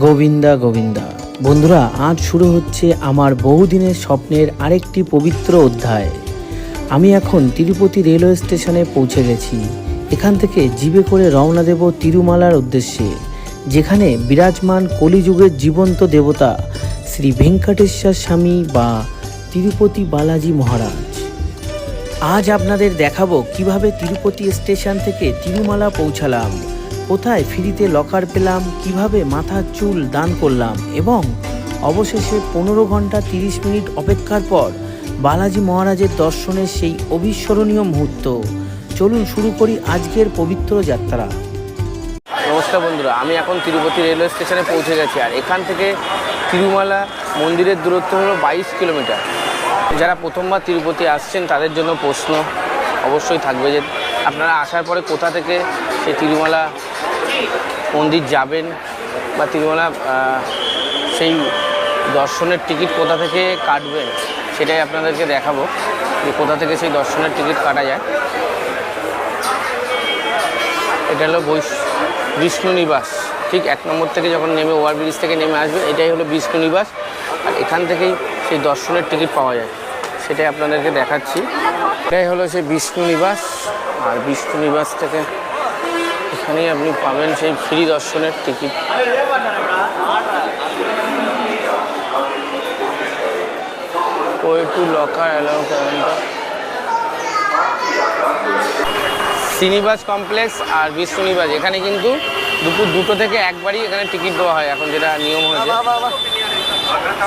গোবিন্দা গোবিন্দা। বন্ধুরা, আজ শুরু হচ্ছে আমার বহুদিনের স্বপ্নের আরেকটি পবিত্র অধ্যায়। আমি এখন তিরুপতি রেলওয়ে স্টেশনে পৌঁছে গেছি। এখান থেকে জিপে করে রওনা দেব তিরুমালার উদ্দেশ্যে, যেখানে বিরাজমান কলিযুগের জীবন্ত দেবতা শ্রী ভেঙ্কটেশ্বর স্বামী বা তিরুপতি বালাজি মহারাজ। আজ আপনাদের দেখাবো কিভাবে তিরুপতি স্টেশন থেকে তিরুমালা পৌঁছালাম, কোথায় ফ্রিতে লকার পেলাম, কিভাবে মাথার চুল দান করলাম এবং অবশেষে 15 ঘন্টা 30 মিনিট অপেক্ষার পর বালাজি মহারাজের দর্শনের সেই অবিস্মরণীয় মুহূর্ত। চলুন শুরু করি আজকের পবিত্র যাত্রা। নমস্কার বন্ধুরা, আমি এখন তিরুপতি রেলওয়ে স্টেশনে পৌঁছে গেছি। আর এখান থেকে তিরুমালা মন্দিরের দূরত্ব হলো 22 কিলোমিটার। যারা প্রথমবার তিরুপতি আসছেন তাদের জন্য প্রশ্ন অবশ্যই থাকবে যে আপনারা আসার পরে কোথা থেকে সেই তিরুমালা মন্দির যাবেন বা তিরুমালা সেই দর্শনের টিকিট কোথা থেকে কাটবেন, সেটাই আপনাদেরকে দেখাবো যে কোথা থেকে সেই দর্শনের টিকিট কাটা যায়। এটা হলো বিষ্ণু নিবাস, ঠিক 1 নম্বর থেকে যখন নেমে ওভারব্রিজ থেকে নেমে আসবে, এটাই হলো বিষ্ণু নিবাস। আর এখান থেকেই সেই দর্শনের টিকিট পাওয়া যায়, সেটাই আপনাদেরকে দেখাচ্ছি। এটাই হলো সেই বিষ্ণু নিবাস। আর বিষ্ণু নিবাস থেকে এখানেই আপনি পাবেন সেই ফ্রি দর্শনের ticket. To locker allow counter, Srinivasa complex আর বিষ্ণু নিবাস, এখানে কিন্তু দুপুর 2টো থেকে একবারই এখানে টিকিট দেওয়া হয় এখন, যেটা নিয়ম হয়েছে।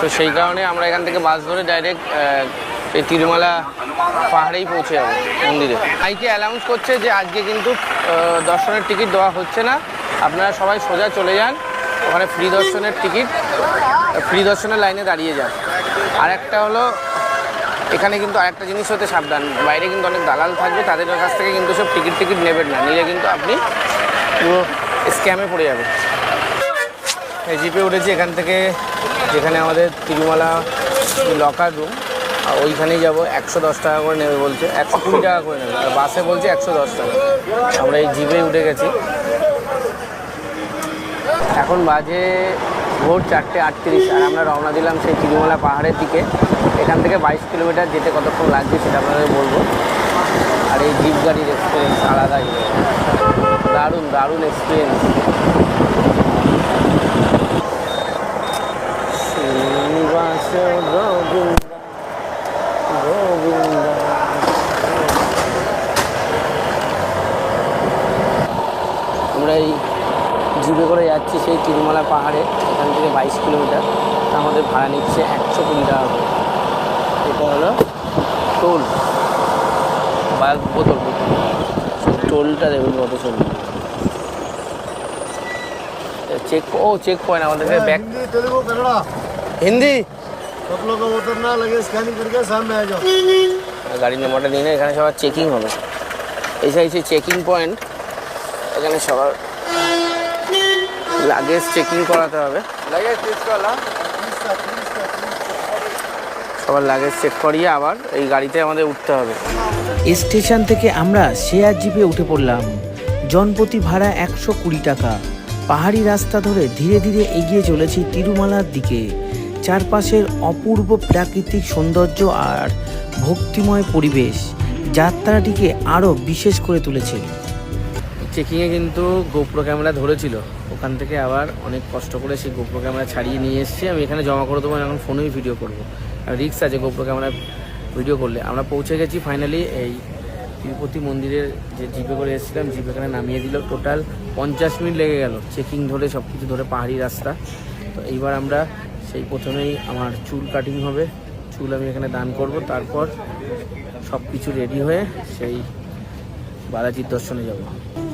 তো সেই কারণে আমরা এখান থেকে বাস ধরে ডাইরেক্ট এই তিরুমালা পাহাড়েই পৌঁছে যাবো মন্দিরে। মাইকে অ্যানাউন্স করছে যে আজকে কিন্তু দর্শনের টিকিট দেওয়া হচ্ছে না, আপনারা সবাই সোজা চলে যান ওখানে ফ্রি দর্শনের টিকিট, ফ্রি দর্শনের লাইনে দাঁড়িয়ে যান। আর একটা হলো এখানে কিন্তু আরেকটা জিনিস হতে সাবধান, বাইরে কিন্তু অনেক দালাল থাকবে, তাদের কাছ থেকে কিন্তু সব টিকিট নেবেন না, নিলে কিন্তু আপনি পুরো স্ক্যামে পড়ে যাবেন। এই জিপে উঠেছি এখান থেকে, যেখানে আমাদের তিরুমালা লকার রুম, আর ওইখানেই যাবো। 110 টাকা করে নেবে বলছে, 120 টাকা করে নেবে, আর বাসে বলছে 110 টাকা। আমরা এই জিপে উঠে গেছি। এখন বাজে ভোর 4:38 আর আমরা রওনা দিলাম সেই তিরুমালা পাহাড়ের দিকে। এখান থেকে 22 কিলোমিটার যেতে কতক্ষণ লাগছে সেটা আপনাদের বলবো। আর এই জিপ গাড়ির এক্সপিরিয়েন্স আলাদাই, দারুণ দারুণ এক্সপিরিয়েন্স। আমরা এই জিপে করে যাচ্ছি সেই তিরুমালা পাহাড়ে, এখান থেকে 22 কিলোমিটার। আমাদের ভাড়া নিচ্ছে 120 টাকা করে। এটা হলো টোল বা বোতল, টোলটা দেখুন কত সুন্দর। চেক পয়েন্ট আমাদেরকে ব্যাগ। হিন্দি গাড়ি নম্বরটা নিয়ে এখানে সবার চেকিং হবে। এই সাইডে চেকিং পয়েন্ট, এখানে সবার লাগেজ চেকিং করাতে হবে। সবার লাগেজ চেক করিয়ে আবার এই গাড়িতে আমাদের উঠতে হবে। স্টেশন থেকে আমরা শেয়ার জিপে উঠে পড়লাম। জনপ্রতি ভাড়া 120 টাকা। পাহাড়ি রাস্তা ধরে ধীরে ধীরে এগিয়ে চলেছি তিরুমালার দিকে। চারপাশের অপূর্ব প্রাকৃতিক সৌন্দর্য আর ভক্তিময় পরিবেশ যাত্রাটিকে আরও বিশেষ করে তুলেছে। চেকিংয়ে কিন্তু গোপ্রো ক্যামেরা ধরেছিল, ওখান থেকে আবার অনেক কষ্ট করে সেই গোপ্রো ক্যামেরা ছাড়িয়ে নিয়ে এসেছি। আমি এখানে জমা করে দেবো, এখন ফোনেই ভিডিও করবো। আর রিস্ক আছে গোপ্রো ক্যামেরা ভিডিও করলে। আমরা পৌঁছে গেছি ফাইনালি এই তিরুপতি মন্দিরের যে জিপে করে এসেছিলাম, জিপে এখানে নামিয়ে দিল। টোটাল 50 মিনিট লেগে গেল চেকিং ধরে, সব কিছু ধরে, পাহাড়ি রাস্তা। তো এইবার আমরা সেই প্রথমেই আমার চুল কাটিং হবে, চুল আমি এখানে দান করব, তারপর সব কিছু রেডি হয়ে সেই বালাজির দর্শনে যাব।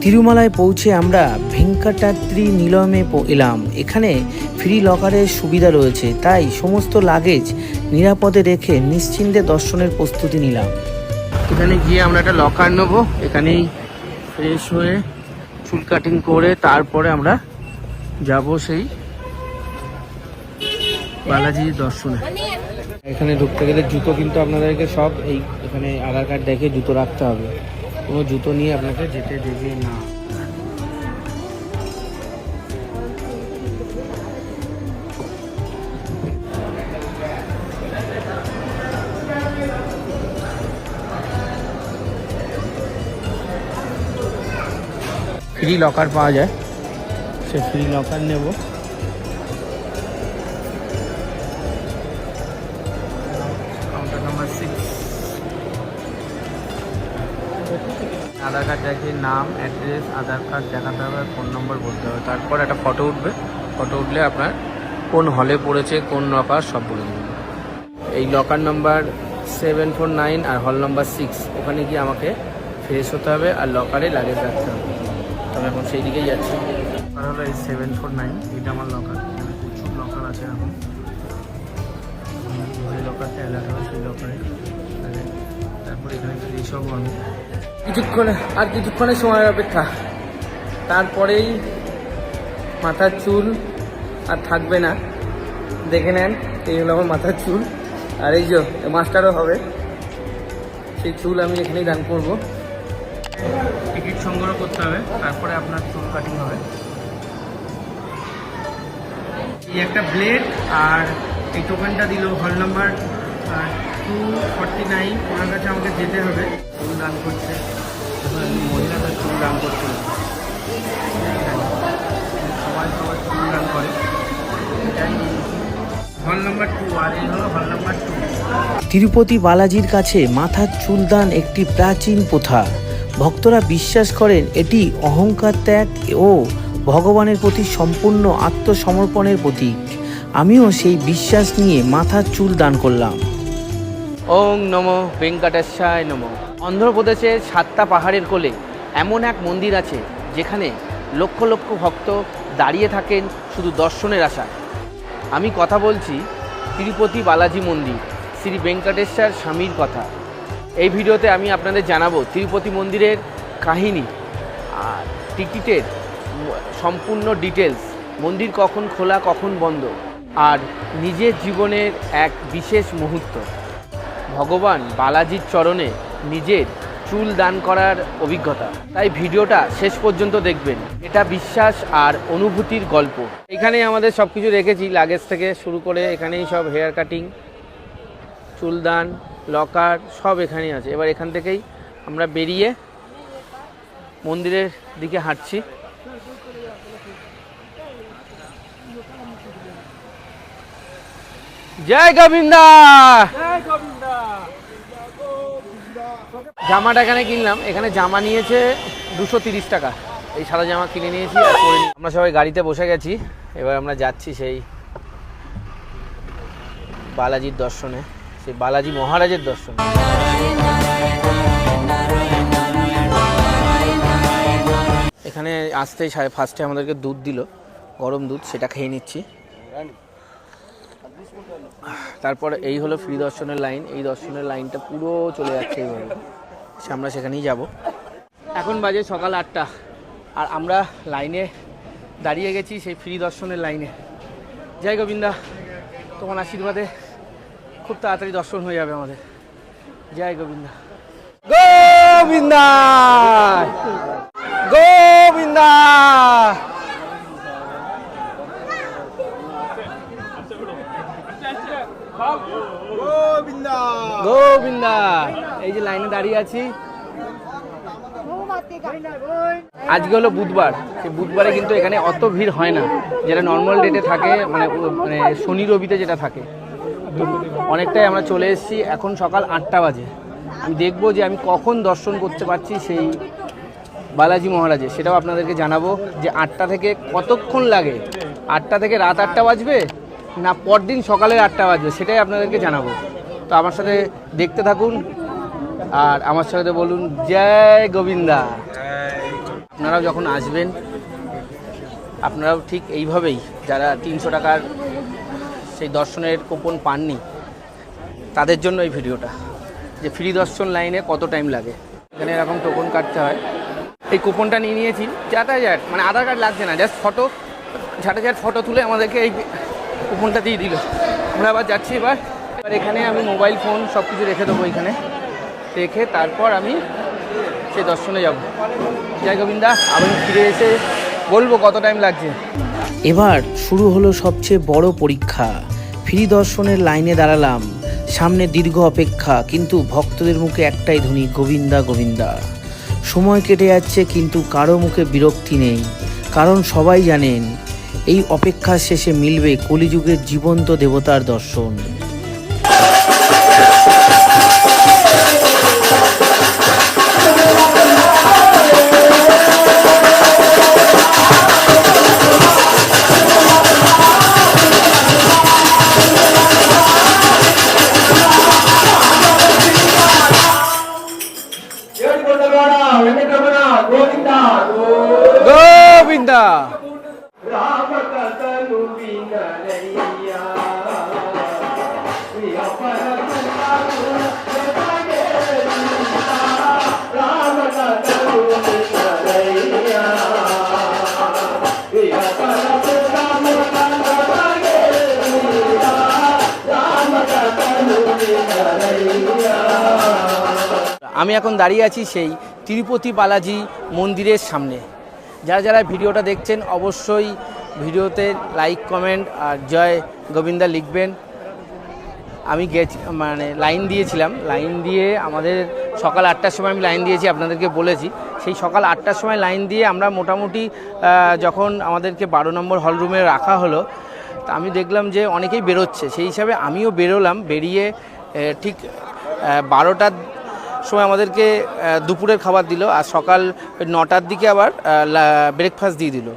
তিরুমালায় পৌঁছে আমরা ভেঙ্কটাদ্রি নিলয়মে এলাম। এখানে ফ্রি লকারের সুবিধা রয়েছে, তাই সমস্ত লাগেজ নিরাপদে রেখে নিশ্চিন্তে দর্শনের প্রস্তুতি নিলাম। এখানে গিয়ে আমরা একটা লকার নেবো, এখানেই ফ্রেশ হয়ে চুল কাটিং করে তারপরে আমরা যাব সেই বালাজির দর্শনে। এখানে ঢুকতে গেলে জুতো কিন্তু আপনাদেরকে সব এখানে আধার কার্ড দেখে জুতো রাখতে হবে, কোনো জুতো নিয়ে আপনাকে যেতে দেবে না। ফ্রি লকার পাওয়া যায়, সে ফ্রি লকার নেব। Counter number 6। আধার কার্ড দেখে নাম, অ্যাড্রেস, আধার কার্ড দেখাতে হবে, ফোন নম্বর বলতে হবে, তারপর একটা ফটো উঠবে। ফটো উঠলে আপনার কোন হলে পড়েছে, কোন লকার, সব বলে দেবে। এই লকার নাম্বার 749 আর হল নাম্বার 6, ওখানে গিয়ে আমাকে ফ্রেশ হতে হবে আর লকারে লাগেজ রাখতে হবে। তবে এখন সেই দিকেই যাচ্ছি। আর হলো এই 749, এটা আমার লকার। এখানে প্রচুর লকার আছে এখন। যে লকারটা অ্যালার্ট হবে সেই লকারে, তারপরে এখানে ফ্রেশ হবো আমি। কিছুক্ষণের সময় অপেক্ষা, তারপরেই মাথার চুল আর থাকবে না। দেখে নেন, এই হলো আমার মাথার চুল। আর এই যে মাস্টারও হবে, সেই চুল আমি এখানেই দান করব। টিকিট সংগ্রহ করতে হবে, তারপরে আপনার চুল কাটিং হবে। এই একটা ব্লেড আর এই টোকেনটা দিল, হল নাম্বার 249। ওনার কাছে আমাকে যেতে হবে। চুল দান করছে, মহিলা তার চুল দান করছে। সবাই চুল দান করে। হল নাম্বার 2, আর এই হলো হল নাম্বার 2। তিরুপতি বালাজির কাছে মাথার চুলদান একটি প্রাচীন প্রথা। ভক্তরা বিশ্বাস করেন এটি অহংকার ত্যাগ ও ভগবানের প্রতি সম্পূর্ণ আত্মসমর্পণের প্রতীক। আমিও সেই বিশ্বাস নিয়ে মাথার চুল দান করলাম। ওং নমো ভেঙ্কটেশায় নমো। অন্ধ্রপ্রদেশের 7টা পাহাড়ের কোলে এমন এক মন্দির আছে যেখানে লক্ষ লক্ষ ভক্ত দাঁড়িয়ে থাকেন শুধু দর্শনের আশায়। আমি কথা বলছি তিরুপতি বালাজি মন্দির, শ্রী ভেঙ্কটেশ্বর স্বামীর কথা। এই ভিডিওতে আমি আপনাদের জানাবো তিরুপতি মন্দিরের কাহিনী আর টিকিটের সম্পূর্ণ ডিটেলস, মন্দির কখন খোলা কখন বন্ধ, আর নিজের জীবনের এক বিশেষ মুহূর্ত, ভগবান বালাজির চরণে নিজের চুল দান করার অভিজ্ঞতা। তাই ভিডিওটা শেষ পর্যন্ত দেখবেন। এটা বিশ্বাস আর অনুভূতির গল্প। এখানে আমাদের সব কিছু রেখেছি, লাগেজ থেকে শুরু করে এখানেই সব হেয়ার কাটিং, চুলদান, লকার সব এখানেই আছে। এবার এখান থেকেই আমরা বেরিয়ে মন্দিরের দিকে হাঁটছি। জয় গোবিন্দা। জামাটা এখানে কিনলাম, এখানে জামা নিয়েছে 230 টাকা। এই সাদা জামা কিনে নিয়েছি আর পরে আমরা সবাই গাড়িতে বসে গেছি। এবার আমরা যাচ্ছি সেই বালাজির দর্শনে, সেই বালাজি মহারাজের দর্শনে। এখানে আসতেই ফার্স্টে আমাদেরকে দুধ দিল, গরম দুধ, সেটা খেয়ে নিচ্ছি। তারপরে এই হলো ফ্রি দর্শনের লাইন। এই দর্শনের লাইনটা পুরো চলে যাচ্ছে এইভাবে, আমরা সেখানেই যাব। এখন বাজে সকাল 8টা আর আমরা লাইনে দাঁড়িয়ে গেছি সেই ফ্রি দর্শনের লাইনে। জয় গোবিন্দা, তোমার আশীর্বাদে খুব তাড়াতাড়ি দর্শন হয়ে যাবে আমাদের। জয় গোবিন্দা। গোবিন্দা গোবিন্দা। গোবিন্দা। এই যে লাইনে দাঁড়িয়ে আছি, আজকে হলো বুধবার। সেই বুধবারে কিন্তু এখানে অত ভিড় হয় না, যেটা নর্মাল ডেটে থাকে, মানে শনি রবিতে যেটা থাকে। তো অনেকটাই আমরা চলে এসেছি। এখন সকাল 8টা বাজে। আমি দেখবো যে আমি কখন দর্শন করতে পারছি সেই বালাজি মহারাজের, সেটাও আপনাদেরকে জানাবো যে 8টা থেকে কতক্ষণ লাগে। 8টা থেকে রাত 8টা বাজবে না পরদিন সকালের 8টা বাজবে, সেটাই আপনাদেরকে জানাবো। তো আমার সাথে দেখতে থাকুন আর আমার সাথে বলুন জয় গোবিন্দা। আপনারাও যখন আসবেন আপনারাও ঠিক এইভাবেই, যারা 300 টাকার সেই দর্শনের কুপন পাননি তাদের জন্য এই ভিডিওটা, যে ফ্রি দর্শন লাইনে কত টাইম লাগে। এখানে এরকম টোকন কাটতে হয়। এই কুপনটা নিয়ে নিয়েছি, যাতায়াত মানে আধার কার্ড লাগছে না, জাস্ট ফটো, ঝাঁটাঝাট ফটো তুলে আমাদেরকে এই কুপনটা দিয়ে দিল। আমরা আবার যাচ্ছি। এবার এখানে আমি মোবাইল ফোন সব কিছু রেখে দেবো, এখানে রেখে তারপর আমি সেই দর্শনে যাব। জয় গোবিন্দা। আমি ফিরে এসে বলবো কত টাইম লাগছে। এবার শুরু হলো সবচেয়ে বড় পরীক্ষা। ফ্রি দর্শনের লাইনে দাঁড়ালাম, সামনে দীর্ঘ অপেক্ষা, কিন্তু ভক্তদের মুখে একটাই ধ্বনি, গোবিন্দা গোবিন্দা। সময় কেটে যাচ্ছে কিন্তু কারো মুখে বিরক্তি নেই, কারণ সবাই জানেন এই অপেক্ষার শেষে মিলবে কলিযুগের জীবন্ত দেবতার দর্শন। গোবিন্দা আমি এখন দাঁড়িয়ে আছি সেই তিরুপতি বালাজি মন্দিরের সামনে। যারা যারা ভিডিওটা দেখছেন অবশ্যই ভিডিওতে লাইক, কমেন্ট আর জয় গোবিন্দা লিখবেন। আমি লাইন দিয়েছিলাম, লাইন দিয়ে আমাদের সকাল 8টার সময় আমি লাইন দিয়েছি, আপনাদেরকে বলেছি। সেই সকাল 8টার সময় লাইন দিয়ে আমরা মোটামুটি যখন আমাদেরকে 12 নম্বর হল রুমে রাখা হলো, তা আমি দেখলাম যে অনেকেই বেরোচ্ছে। সেই হিসাবে আমিও বেরোলাম। বেরিয়ে ঠিক 12টার সময় আমাদেরকে দুপুরের খাবার দিল, আর সকাল 9টার দিকে আবার ব্রেকফাস্ট দিয়ে দিল।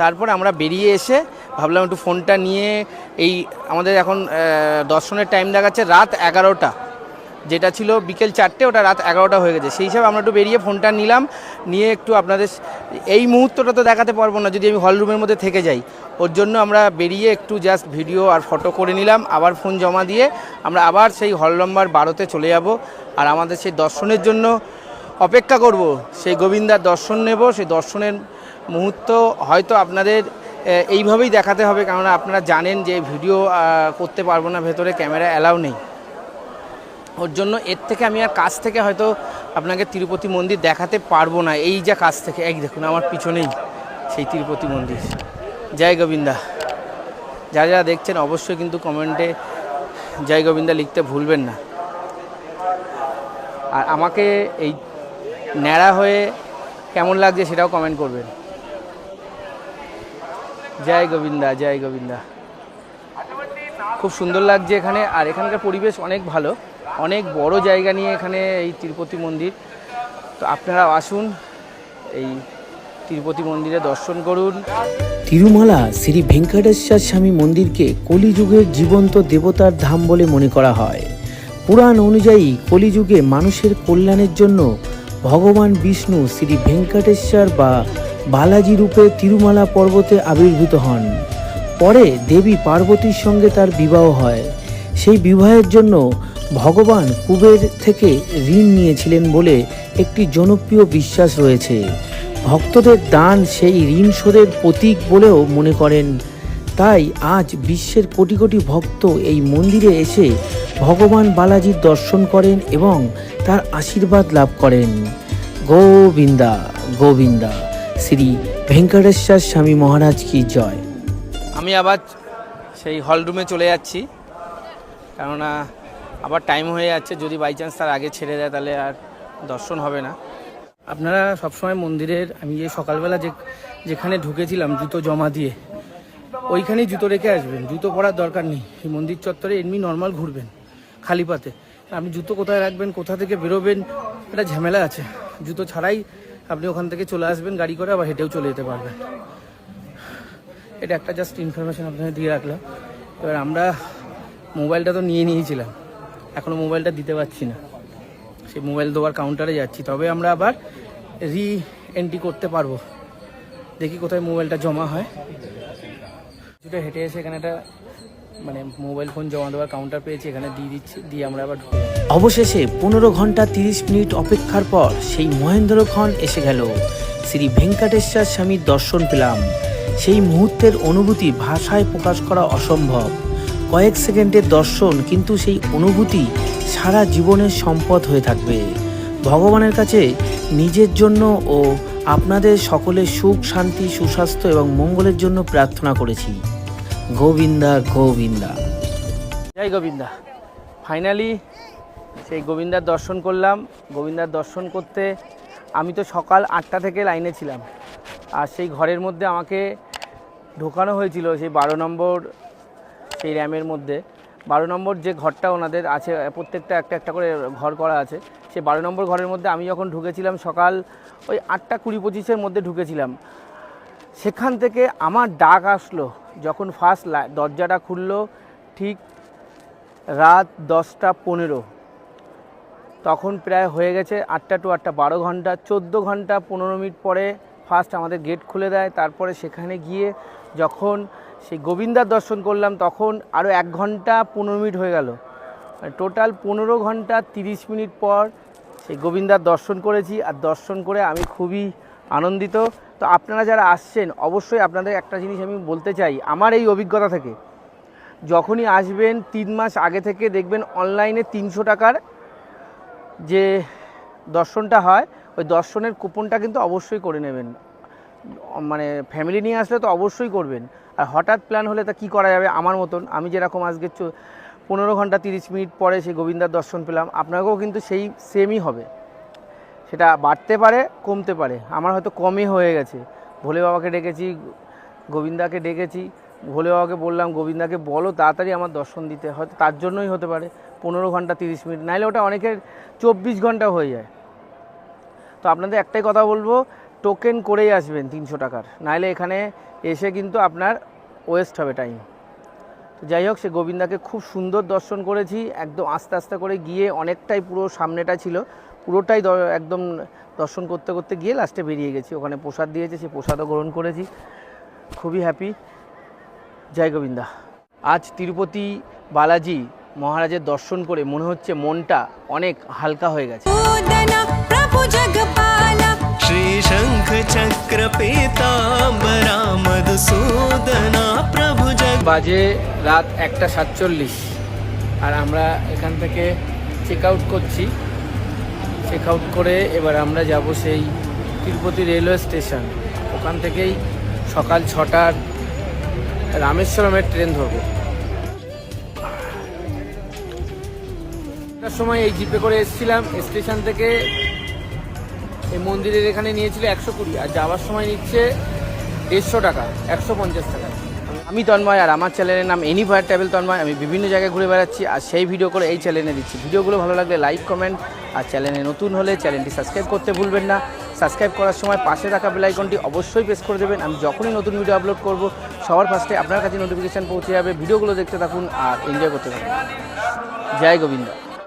তারপর আমরা বেরিয়ে এসে ভাবলাম একটু ফোনটা নিয়ে, এই আমাদের এখন দর্শনের টাইম দেখাচ্ছে রাত 11টা, যেটা ছিল বিকেল 4টে, ওটা রাত 11টা হয়ে গেছে। সেই হিসাবে আমরা একটু বেরিয়ে ফোনটা নিলাম, নিয়ে একটু আপনাদের এই মুহূর্তটা তো দেখাতে পারবো না যদি আমি হল রুমের মধ্যে থেকে যাই। ওর জন্য আমরা বেরিয়ে একটু জাস্ট ভিডিও আর ফটো করে নিলাম, আবার ফোন জমা দিয়ে আমরা আবার সেই হল নম্বর 12তে চলে যাব। আর আমাদের সেই দর্শনের জন্য অপেক্ষা করব, সেই গোবিন্দার দর্শন নেব। সেই দর্শনের মুহূর্ত হয়তো আপনাদের এইভাবেই দেখাতে হবে, কারণ আপনারা জানেন যে ভিডিও করতে পারবো না, ভেতরে ক্যামেরা অ্যালাউ নেই। ওর জন্য এর থেকে আমি আর কাছ থেকে হয়তো আপনাকে তিরুপতি মন্দির দেখাতে পারবো না। এই যে কাছ থেকে, এই দেখুন আমার পিছনেই সেই তিরুপতি মন্দির। জয় গোবিন্দা। যারা যারা দেখছেন অবশ্যই কিন্তু কমেন্টে জয় গোবিন্দা লিখতে ভুলবেন না। আর আমাকে এই ন্যাড়া হয়ে কেমন লাগছে সেটাও কমেন্ট করবেন। জয় গোবিন্দা, জয় গোবিন্দা। খুব সুন্দর লাগছে এখানে, আর এখানকার পরিবেশ অনেক ভালো, অনেক বড় জায়গা নিয়ে এখানে এই তিরুপতি মন্দির। তো আপনারা আসুন, এই তিরুপতি মন্দিরে দর্শন করুন। তিরুমালা শ্রী ভেঙ্কটেশ্বর স্বামী মন্দিরকে কলিযুগের জীবন্ত দেবতার ধাম বলে মনে করা হয়। পুরাণ অনুযায়ী কলিযুগে মানুষের কল্যাণের জন্য ভগবান বিষ্ণু শ্রী ভেঙ্কটেশ্বর বা বালাজি রূপে তিরুমালা পর্বতে আবির্ভূত হন। পরে দেবী পার্বতীর সঙ্গে তার বিবাহ হয়। সেই বিবাহের জন্য ভগবান কুবের থেকে ঋণ নিয়েছিলেন বলে একটি জনপ্রিয় বিশ্বাস রয়েছে। ভক্তদের দান সেই ঋণ শোধের প্রতীক বলেও মনে করেন। তাই আজ বিশ্বের কোটি কোটি ভক্ত এই মন্দিরে এসে ভগবান বালাজির দর্শন করেন এবং তার আশীর্বাদ লাভ করেন। গোবিন্দা গোবিন্দা, শ্রী ভেঙ্কটেশ্বর স্বামী মহারাজ কি জয়। আমি আবার সেই হল রুমে চলে যাচ্ছি, কেননা আবার টাইম হয়ে যাচ্ছে। যদি বাই চান্স তার আগে ছেড়ে দেয় তাহলে আর দর্শন হবে না। আপনারা সবসময় মন্দিরের, আমি যে সকালবেলা যেখানে ঢুকেছিলাম জুতো জমা দিয়ে, ওইখানেই জুতো রেখে আসবেন। জুতো পরার দরকার নেই। এই মন্দির চত্বরে এমনি নর্মাল ঘুরবেন খালি পাতে। আপনি জুতো কোথায় রাখবেন, কোথা থেকে বেরোবেন, একটা ঝামেলা আছে। জুতো ছাড়াই আপনি ওখান থেকে চলে আসবেন গাড়ি করে, আবার হেঁটেও চলে যেতে পারবেন। এটা একটা জাস্ট ইনফরমেশন আপনাদের দিয়ে রাখলাম। এবার আমরা মোবাইলটা তো নিয়ে নিয়েছিলাম, এখনও মোবাইলটা দিতে পারছি না। সেই মোবাইল দেওয়ার কাউন্টারে যাচ্ছি, তবে আমরা আবার এন্ট্রি করতে পারবো। দেখি কোথায় মোবাইলটা জমা হয়। কিছুটা হেঁটে এসে এখানে একটা মোবাইল ফোন জমা দেওয়ার কাউন্টার পেয়েছি, এখানে দিয়ে দিচ্ছি, দিয়ে আমরা আবার ঢুকে। অবশেষে 15 ঘন্টা 30 মিনিট অপেক্ষার পর সেই মহেন্দ্রক্ষণ এসে গেল। শ্রী ভেঙ্কটেশ্বর স্বামীর দর্শন পেলাম। সেই মুহূর্তের অনুভূতি ভাষায় প্রকাশ করা অসম্ভব। কয়েক সেকেন্ডের দর্শন, কিন্তু সেই অনুভূতি সারা জীবনের সম্পদ হয়ে থাকবে। ভগবানের কাছে নিজের জন্য ও আপনাদের সকলের সুখ, শান্তি, সুস্বাস্থ্য এবং মঙ্গলের জন্য প্রার্থনা করেছি। গোবিন্দা গোবিন্দা, জয় গোবিন্দা। ফাইনালি সেই গোবিন্দার দর্শন করলাম। গোবিন্দার দর্শন করতে আমি তো সকাল 8টা থেকে লাইনে ছিলাম, আর সেই ঘরের মধ্যে আমাকে ঢোকানো হয়েছিল সেই 12 নম্বর সেই র্যামের মধ্যে। 12 নম্বর যে ঘরটা ওনাদের আছে, প্রত্যেকটা একটা একটা করে ঘর করা আছে, সেই 12 নম্বর ঘরের মধ্যে আমি যখন ঢুকেছিলাম সকাল ওই 8টা 20-25-এর মধ্যে ঢুকেছিলাম। সেখান থেকে আমার ডাক আসলো যখন ফার্স্ট দরজাটা খুললো, ঠিক রাত 10টা 15, তখন প্রায় হয়ে গেছে 8টা টু 8টা 12 ঘন্টা, 14 ঘন্টা 15 মিনিট পরে ফার্স্ট আমাদের গেট খুলে দেয়। তারপরে সেখানে গিয়ে যখন সেই গোবিন্দার দর্শন করলাম তখন আরও 1 ঘন্টা 15 মিনিট হয়ে গেল, টোটাল 15 ঘন্টা 30 মিনিট পর সেই গোবিন্দার দর্শন করেছি। আর দর্শন করে আমি খুবই আনন্দিত। তো আপনারা যারা আসছেন অবশ্যই আপনাদের একটা জিনিস আমি বলতে চাই আমার এই অভিজ্ঞতা থেকে, যখনই আসবেন 3 মাস আগে থেকে দেখবেন অনলাইনে 300 টাকার যে দর্শনটা হয় ওই দর্শনের কুপনটা কিন্তু অবশ্যই করে নেবেন। মানে ফ্যামিলি নিয়ে আসলে তো অবশ্যই করবেন, আর হঠাৎ প্ল্যান হলে তা কী করা যাবে। আমার মতন আমি যেরকম আজকে 15 ঘন্টা 30 মিনিট পরে সেই গোবিন্দার দর্শন পেলাম, আপনাকেও কিন্তু সেই সেমই হবে। সেটা বাড়তে পারে কমতে পারে, আমার হয়তো কমই হয়ে গেছে। ভোলে বাবাকে ডেকেছি, গোবিন্দাকে ডেকেছি, ভোলে বাবাকে বললাম গোবিন্দাকে বলো তাড়াতাড়ি আমার দর্শন দিতে, হয়তো তার জন্যই হতে পারে 15 ঘন্টা 30 মিনিট, নাহলে ওটা অনেকের 24 ঘন্টা হয়ে যায়। তো আপনাদের একটাই কথা বলবো, টোকেন করেই আসবেন 300 টাকার, নাহলে এখানে এসে কিন্তু আপনার ওয়েস্ট হবে টাইম। তো যাই হোক, সে গোবিন্দাকে খুব সুন্দর দর্শন করেছি, একদম আস্তে আস্তে করে গিয়ে অনেকটাই পুরো সামনেটা ছিল, পুরোটাই একদম দর্শন করতে করতে গিয়ে লাস্টে বেরিয়ে গেছি। ওখানে প্রসাদ দিয়েছে, সেই প্রসাদও গ্রহণ করেছি, খুবই হ্যাপি। জয় গোবিন্দা। আজ তিরুপতি বালাজি মহারাজের দর্শন করে মনে হচ্ছে মনটা অনেক হালকা হয়ে গেছে। श्री शंख चक्र पीताम्बरा मधुसूदना प्रभु जग। বাজে রাত 1:47 আর আমরা এখান থেকে চেক আউট করছি। চেক আউট করে এবার আমরা যাব সেই তিরুপতি রেলওয়ে স্টেশন। ওখান থেকেই সকাল 6টার রামেশ্বরমের ট্রেন ধরবো। তার সময় এই জিপে করে এসেছিলাম স্টেশন থেকে, এই মন্দিরের এখানে নিয়েছিল 120, আর যাওয়ার সময় নিচ্ছে 150 টাকা, 150 টাকা। আমি তন্ময়, আর আমার চ্যানেলের নাম এনিফায়ার ট্রাভেল তন্ময়। আমি বিভিন্ন জায়গায় ঘুরে বেড়াচ্ছি আর সেই ভিডিও করে এই চ্যানেলে দিচ্ছি। ভিডিওগুলো ভালো লাগলে লাইক কমেন্ট, আর চ্যানেলে নতুন হলে চ্যানেলটি সাবস্ক্রাইব করতে ভুলবেন না। সাবস্ক্রাইব করার সময় পাশে থাকা বেল আইকনটি অবশ্যই প্রেস করে দেবেন। আমি যখনই নতুন ভিডিও আপলোড করব সবার ফার্স্টে আপনার কাছে নোটিফিকেশান পৌঁছে যাবে। ভিডিওগুলো দেখতে থাকুন আর এনজয় করতে থাকুন। জয় গোবিন্দ।